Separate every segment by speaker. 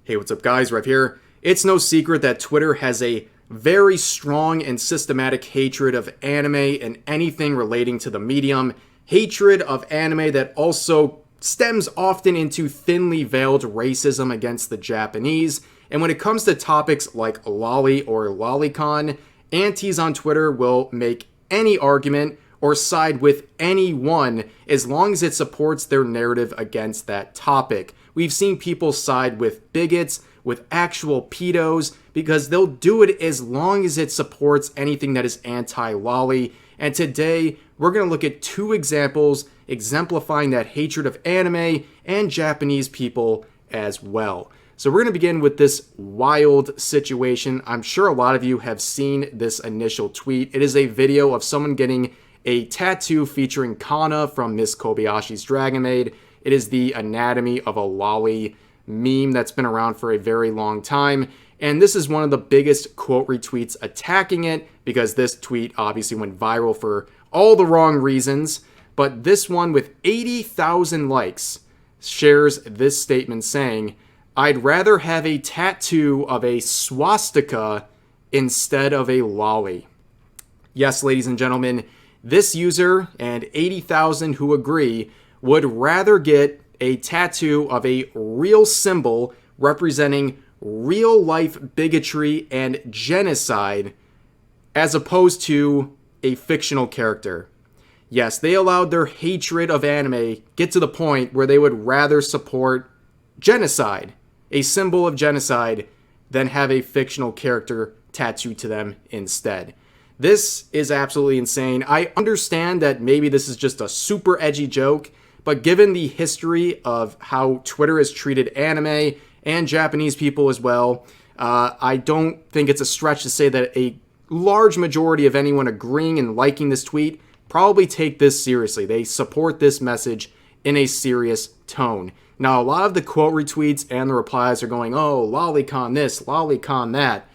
Speaker 1: Hey, what's up guys, Rev here. It's no secret that Twitter has a very strong and systematic hatred of anime and anything relating to the medium. Hatred of anime that also stems often into thinly veiled racism against the Japanese. And when it comes to topics like loli or lolicon, antis on Twitter will make any argument or side with anyone as long as it supports their narrative against that topic. We've seen people side with bigots, with actual pedos, because they'll do it as long as it supports anything that is anti-loli. And today, we're going to look at two examples exemplifying that hatred of anime and Japanese people as well. So we're going to begin with this wild situation. I'm sure a lot of you have seen this initial tweet. It is a video of someone getting a tattoo featuring Kana from Miss Kobayashi's Dragon Maid. It is the anatomy of a loli meme that's been around for a very long time. And this is one of the biggest quote retweets attacking it because this tweet obviously went viral for all the wrong reasons. But this one with 80,000 likes shares this statement saying, "I'd rather have a tattoo of a swastika instead of a loli." Yes, ladies and gentlemen, this user and 80,000 who agree would rather get a tattoo of a real symbol representing real life bigotry and genocide as opposed to a fictional character. Yes, they allowed their hatred of anime get to the point where they would rather support genocide, a symbol of genocide, than have a fictional character tattooed to them instead. This is absolutely insane. I understand that maybe this is just a super edgy joke, but given the history of how Twitter has treated anime and Japanese people as well, I don't think it's a stretch to say that a large majority of anyone agreeing and liking this tweet probably take this seriously. They support this message in a serious tone. Now, a lot of the quote retweets and the replies are going, "Oh, lolicon this, lolicon that."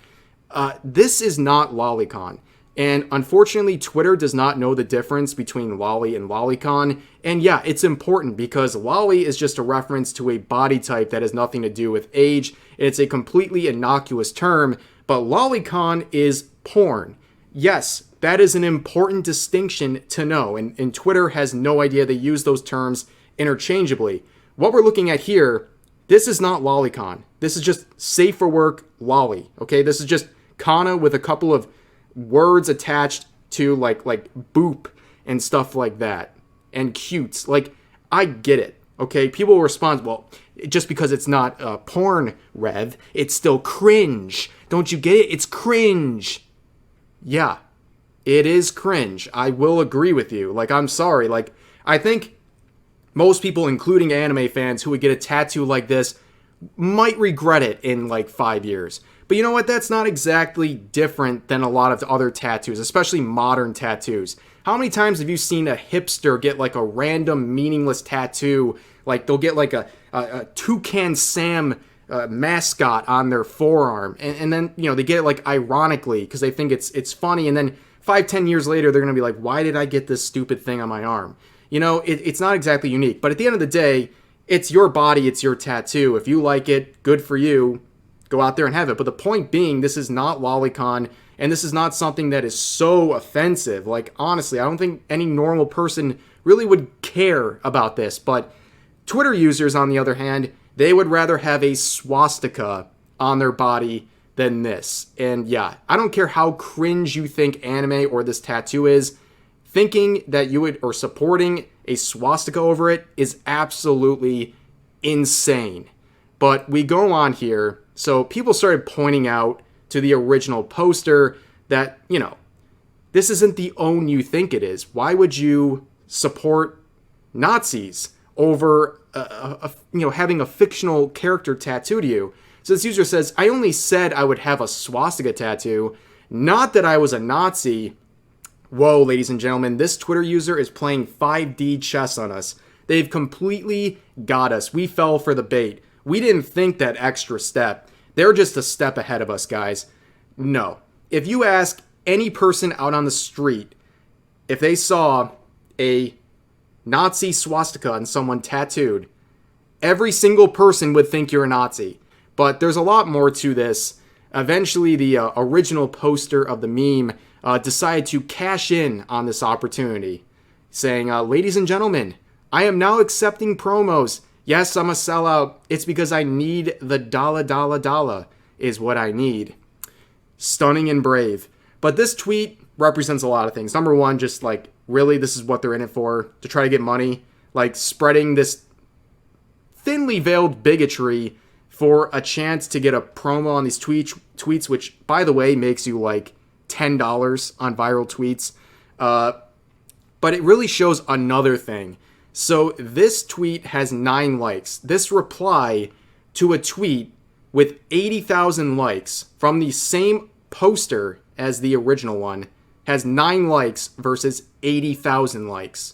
Speaker 1: This is not lolicon. And unfortunately, Twitter does not know the difference between loli and lolicon. And yeah, it's important because loli is just a reference to a body type that has nothing to do with age. It's a completely innocuous term, but lolicon is porn. Yes, that is an important distinction to know. And Twitter has no idea they use those terms interchangeably. What we're looking at here, this is not lolicon. This is just safe for work loli. Okay, this is just Kana with a couple of words attached to like boop and stuff like that and cutes. Like, I get it. Okay, people will respond, well, just because it's not porn, Rev, it's still cringe. Don't you get it? It's cringe. Yeah, it is cringe. I will agree with you. Like, I'm sorry. Like, I think most people, including anime fans who would get a tattoo like this, might regret it in like 5 years. But you know what? That's not exactly different than a lot of other tattoos, especially modern tattoos. How many times have you seen a hipster get like a random meaningless tattoo? Like they'll get like a Toucan Sam mascot on their forearm. And then, you know, they get it like ironically because they think it's funny. And then 5-10 years later, they're going to be like, why did I get this stupid thing on my arm? You know, it's not exactly unique. But at the end of the day, it's your body, it's your tattoo. If you like it, good for you. Go out there and have it. But the point being, this is not lolicon, and this is not something that is so offensive. Like, honestly, I don't think any normal person really would care about this. But Twitter users, on the other hand, they would rather have a swastika on their body than this. And yeah, I don't care how cringe you think anime or this tattoo is. Thinking that you would, or supporting a swastika over it is absolutely insane. But we go on here. So people started pointing out to the original poster that, you know, this isn't the own you think it is. Why would you support Nazis over, having a fictional character tattooed to you? So this user says, "I only said I would have a swastika tattoo, not that I was a Nazi." Whoa, ladies and gentlemen, this Twitter user is playing 5D chess on us. They've completely got us. We fell for the bait. We didn't think that extra step. They're just a step ahead of us, guys. No. If you ask any person out on the street if they saw a Nazi swastika on someone tattooed, every single person would think you're a Nazi. But there's a lot more to this. Eventually, the original poster of the meme decided to cash in on this opportunity, saying, ladies and gentlemen, I am now accepting promos. Yes, I'm a sellout. It's because I need the dollar is what I need. Stunning and brave. But this tweet represents a lot of things. Number one, just like, really, this is what they're in it for, to try to get money. Like, spreading this thinly veiled bigotry for a chance to get a promo on these tweets, which, by the way, makes you like $10 on viral tweets. But it really shows another thing. So this tweet has 9 likes. This reply to a tweet with 80,000 likes from the same poster as the original one has 9 likes versus 80,000 likes.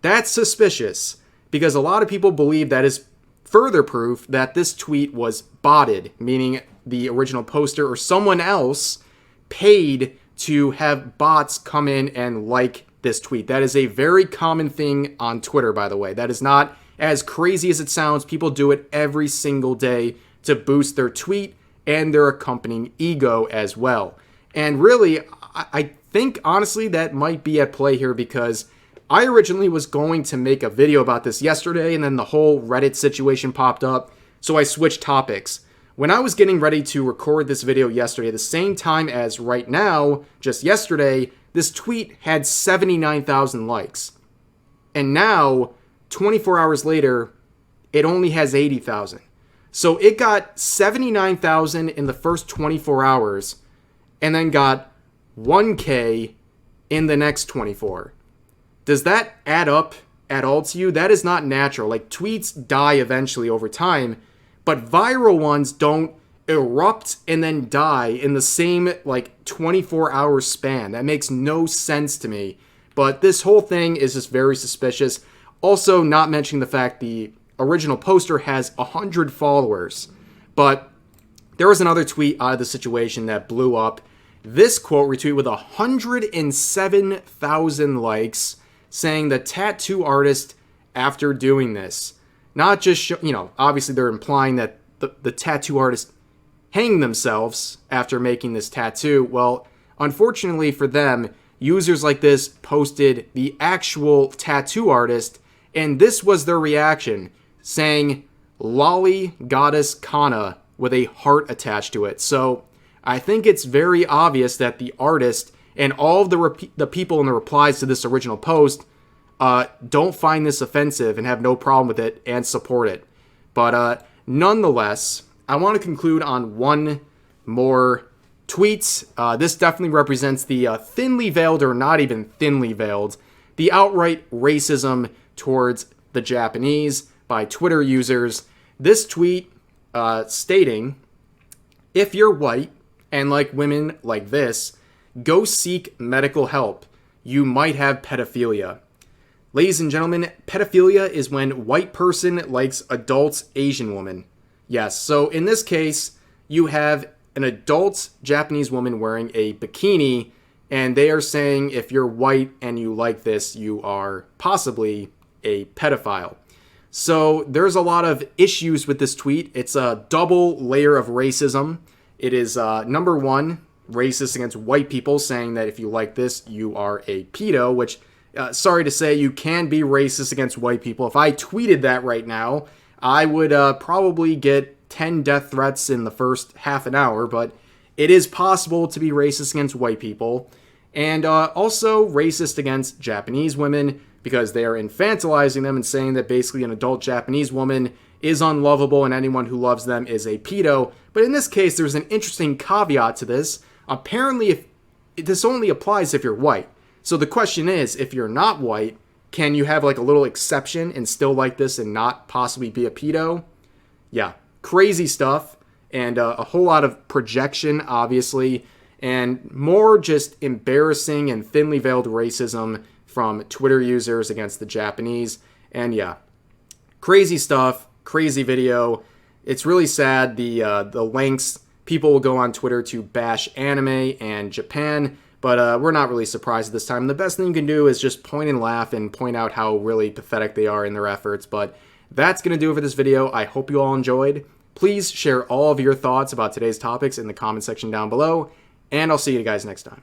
Speaker 1: That's suspicious because a lot of people believe that is further proof that this tweet was botted, meaning the original poster or someone else paid to have bots come in and like this tweet. That is a very common thing on Twitter, by the way. That is not as crazy as it sounds. People do it every single day to boost their tweet and their accompanying ego as well. And really, I think, honestly, that might be at play here because I originally was going to make a video about this yesterday, and then the whole Reddit situation popped up, so I switched topics. When I was getting ready to record this video yesterday, at the same time as right now, just yesterday, this tweet had 79,000 likes. And now, 24 hours later, it only has 80,000. So it got 79,000 in the first 24 hours, and then got 1K in the next 24. Does that add up at all to you? That is not natural. Like, tweets die eventually over time, but viral ones don't erupt and then die in the same, like, 24-hour span. That makes no sense to me. But this whole thing is just very suspicious. Also, not mentioning the fact the original poster has 100 followers. But there was another tweet out of the situation that blew up. This quote retweet with 107,000 likes, saying the tattoo artist after doing this. Not just, obviously they're implying that the tattoo artist hanged themselves after making this tattoo. Well, unfortunately for them, users like this posted the actual tattoo artist, and this was their reaction, saying, loli goddess Kana, with a heart attached to it. So I think it's very obvious that the artist and all of the people in the replies to this original post don't find this offensive and have no problem with it and support it. But nonetheless, I want to conclude on one more tweet. This definitely represents the thinly veiled, or not even thinly veiled, the outright racism towards the Japanese by Twitter users. This tweet stating, if you're white and like women like this, go seek medical help. You might have pedophilia. Ladies and gentlemen, pedophilia is when white person likes adult Asian woman. Yes, so in this case, you have an adult Japanese woman wearing a bikini, and they are saying if you're white and you like this, you are possibly a pedophile. So there's a lot of issues with this tweet. It's a double layer of racism. It is, number one, racist against white people, saying that if you like this, you are a pedo, which, sorry to say, you can be racist against white people. If I tweeted that right now, I would probably get 10 death threats in the first half an hour, but it is possible to be racist against white people, and also racist against Japanese women, because they are infantilizing them and saying that basically an adult Japanese woman is unlovable and anyone who loves them is a pedo. But in this case, there's an interesting caveat to this. Apparently, this only applies if you're white. So the question is, if you're not white, can you have like a little exception and still like this and not possibly be a pedo? Yeah, crazy stuff, and a whole lot of projection, obviously, and more just embarrassing and thinly veiled racism from Twitter users against the Japanese. And yeah, crazy stuff, crazy video. It's really sad the lengths people will go on Twitter to bash anime and Japan, but we're not really surprised at this time. The best thing you can do is just point and laugh and point out how really pathetic they are in their efforts. But that's going to do it for this video. I hope you all enjoyed. Please share all of your thoughts about today's topics in the comment section down below, and I'll see you guys next time.